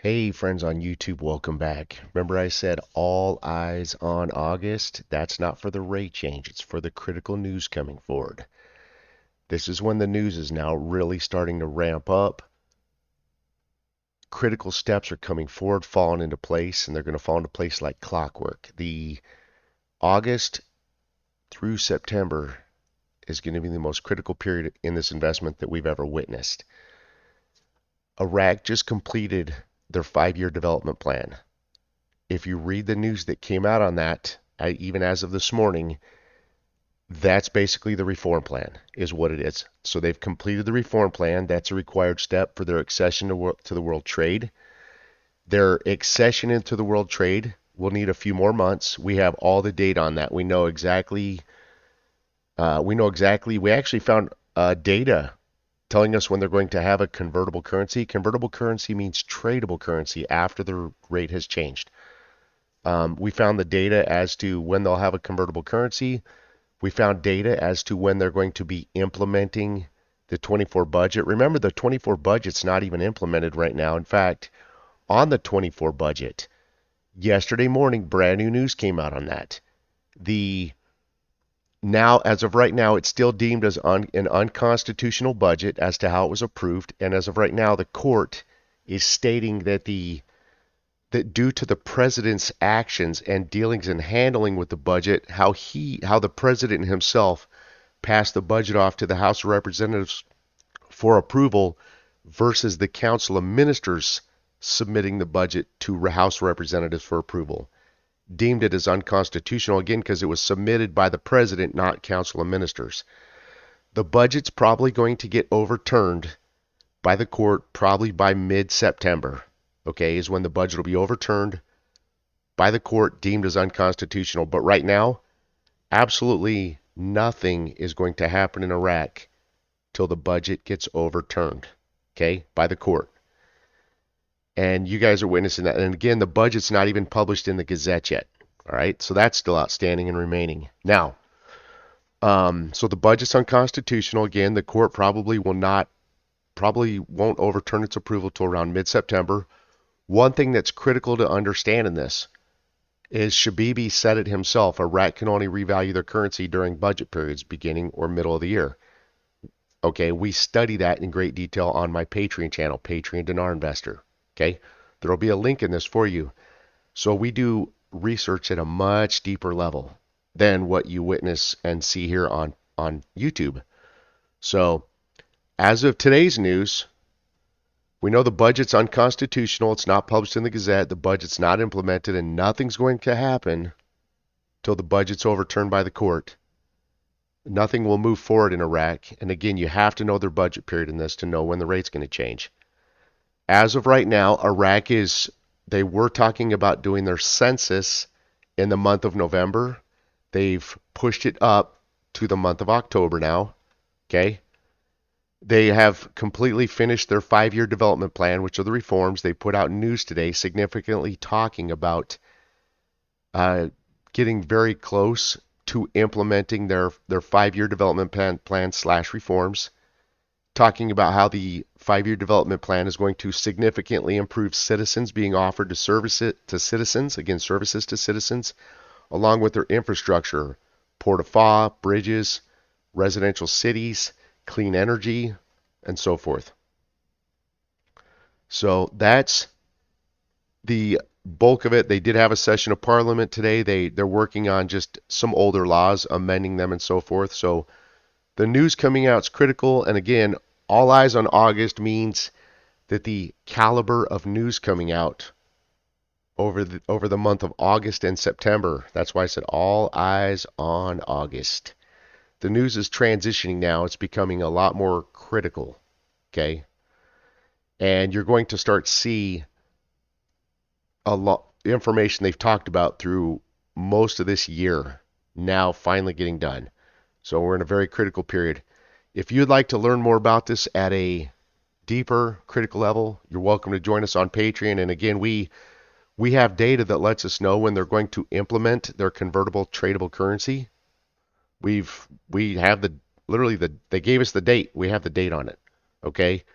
Hey friends on YouTube, welcome back. Remember I said all eyes on August? That's not for the rate change, it's for the critical news coming forward. This is when the news is now really starting to ramp up. Critical steps are coming forward, falling into place, and they're going to fall into place like clockwork. The August through September is going to be the most critical period in this investment that we've ever witnessed. Iraq just completed their 5-year development plan. If you read the news that came out on that, even as of this morning, that's basically the reform plan, is what it is. So they've completed the reform plan. That's a required step for their accession to the world trade. Their accession into the world trade will need a few more months. We have all the data on that. We know exactly. We actually found data telling us when they're going to have a convertible currency. Convertible currency means tradable currency after the rate has changed. We found the data as to when they'll have a convertible currency. We found data as to when they're going to be implementing the 24 budget. Remember, the 24 budget's not even implemented right now. In fact, on the 24 budget, yesterday morning, brand new news came out on that. As of right now, it's still deemed as an unconstitutional budget as to how it was approved. And as of right now, the court is stating that due to the president's actions and dealings and handling with the budget, how the president himself passed the budget off to the House of Representatives for approval versus the Council of Ministers submitting the budget to House Representatives for approval. Deemed it as unconstitutional again because it was submitted by the president, not Council of Ministers. The budget's probably going to get overturned by the court probably by mid-September. Okay, is when the budget will be overturned by the court, deemed as unconstitutional. But right now, absolutely nothing is going to happen in Iraq till the budget gets overturned, okay, by the court. And you guys are witnessing that. And again, the budget's not even published in the Gazette yet. All right, so that's still outstanding and remaining. Now, so the budget's unconstitutional. Again, the court probably won't overturn its approval till around mid-September. One thing that's critical to understand in this is Shabibi said it himself, Iraq can only revalue their currency during budget periods beginning or middle of the year. Okay, we study that in great detail on my Patreon channel, Patreon Dinar Investor. Okay, there will be a link in this for you. So we do research at a much deeper level than what you witness and see here on YouTube. So as of today's news, we know the budget's unconstitutional. It's not published in the Gazette. The budget's not implemented, and nothing's going to happen till the budget's overturned by the court. Nothing will move forward in Iraq. And again, you have to know their budget period in this to know when the rate's going to change. As of right now, they were talking about doing their census in the month of November. They've pushed it up to the month of October now. Okay. They have completely finished their 5-year development plan, which are the reforms. They put out news today significantly talking about getting very close to implementing their 5-year development plan / reforms, talking about how the 5-year development plan is going to significantly improve citizens being offered services to citizens, along with their infrastructure, port-au-faux, bridges, residential cities, clean energy, and so forth. So that's the bulk of it. They did have a session of Parliament today. They're working on just some older laws, amending them and so forth. So the news coming out is critical. And again, all eyes on August means that the caliber of news coming out over the month of August and September. That's why I said all eyes on August. The news is transitioning now. It's becoming a lot more critical, okay? And you're going to start see a lot information they've talked about through most of this year now finally getting done. So we're in a very critical period. If you'd like to learn more about this at a deeper critical level, you're welcome to join us on Patreon. And again, we have data that lets us know when they're going to implement their convertible tradable currency. We have they gave us the date. We have the date on it. Okay.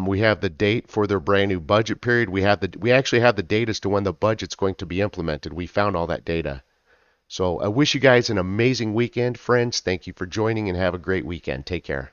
We have the date for their brand new budget period. We actually have the date as to when the budget's going to be implemented. We found all that data. So I wish you guys an amazing weekend, friends. Thank you for joining and have a great weekend. Take care.